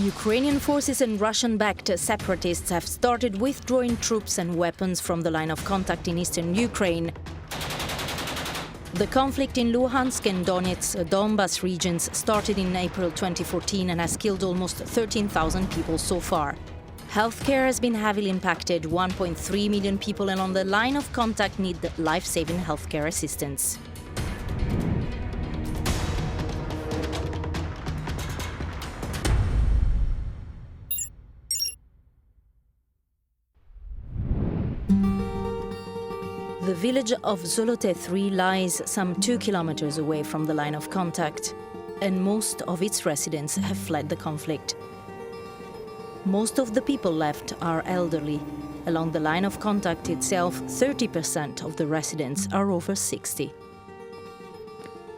Ukrainian forces and Russian-backed separatists have started withdrawing troops and weapons from the line of contact in eastern Ukraine. The conflict in Luhansk and Donetsk-Donbas regions started in April 2014 and has killed almost 13,000 people so far. Healthcare has been heavily impacted. 1.3 million people and on the line of contact need life-saving healthcare assistance. The village of Zolote 3 lies some 2 kilometers away from the line of contact, and most of its residents have fled the conflict. Most of the people left are elderly. Along the line of contact itself, 30% of the residents are over 60.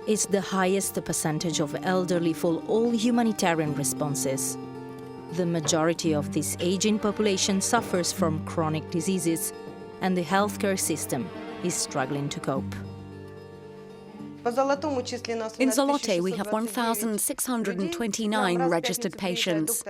It's the highest percentage of elderly for all humanitarian responses. The majority of this aging population suffers from chronic diseases, and the healthcare system is struggling to cope. In Zolote, we have 1,629 registered patients.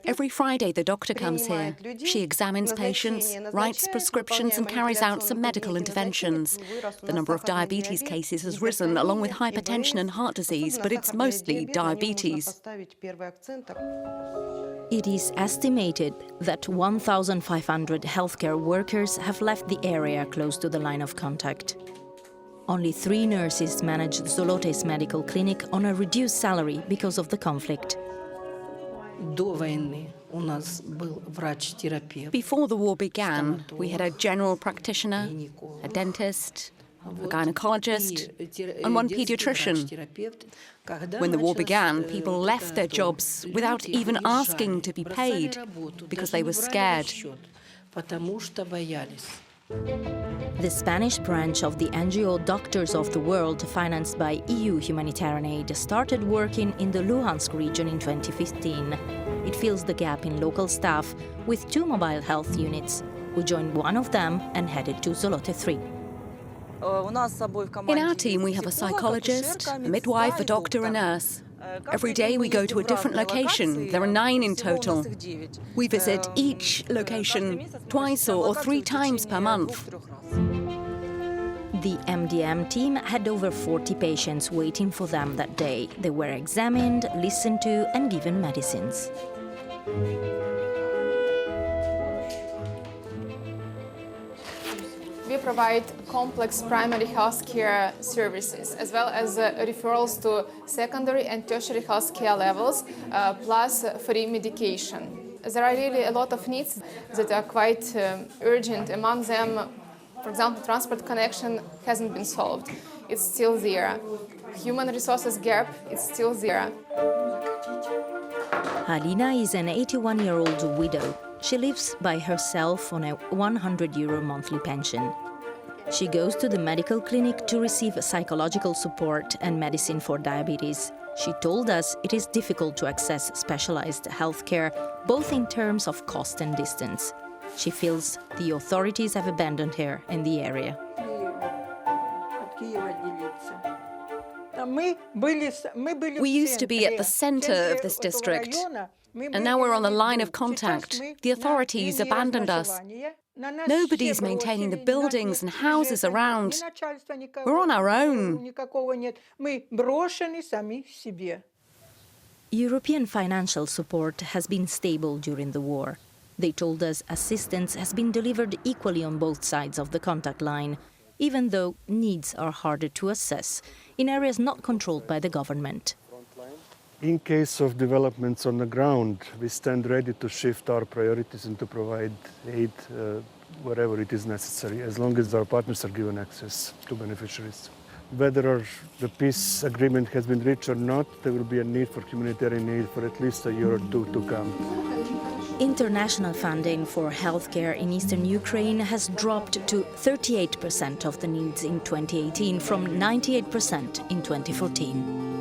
Every Friday, the doctor comes here. She examines patients, writes prescriptions, and carries out some medical interventions. The number of diabetes cases has risen, along with hypertension and heart disease, but it's mostly diabetes. It is estimated that 1,500 healthcare workers have left the area close to the line of contact. Only 3 nurses manage Zolote's medical clinic on a reduced salary because of the conflict. Before the war began, we had a general practitioner, a dentist, a gynecologist, and 1 pediatrician. When the war began, people left their jobs without even asking to be paid because they were scared. The Spanish branch of the NGO Doctors of the World, financed by EU Humanitarian Aid, started working in the Luhansk region in 2015. It fills the gap in local staff with 2 mobile health units. We joined one of them and headed to Zolote 3. In our team, we have a psychologist, a midwife, a doctor, a nurse. Every day we go to a different location. There are 9 in total. We visit each location twice or 3 times per month. The MDM team had over 40 patients waiting for them that day. They were examined, listened to, and given medicines. We provide complex primary health care services, as well as referrals to secondary and tertiary health care levels, plus free medication. There are really a lot of needs that are quite urgent. Among them, for example, transport connection hasn't been solved. It's still there. Human resources gap is still there. Alina is an 81-year-old widow. She lives by herself on a €100 monthly pension. She goes to the medical clinic to receive psychological support and medicine for diabetes. She told us it is difficult to access specialized healthcare, both in terms of cost and distance. She feels the authorities have abandoned her in the area. We used to be at the center of this district, and now we're on the line of contact. The authorities abandoned us. Nobody's maintaining the buildings and houses around. We're on our own. European financial support has been stable during the war. They told us assistance has been delivered equally on both sides of the contact line, even though needs are harder to assess in areas not controlled by the government. In case of developments on the ground, we stand ready to shift our priorities and to provide aid wherever it is necessary, as long as our partners are given access to beneficiaries. Whether the peace agreement has been reached or not, there will be a need for humanitarian aid for at least a year or 2 to come. International funding for healthcare in eastern Ukraine has dropped to 38% of the needs in 2018 from 98% in 2014.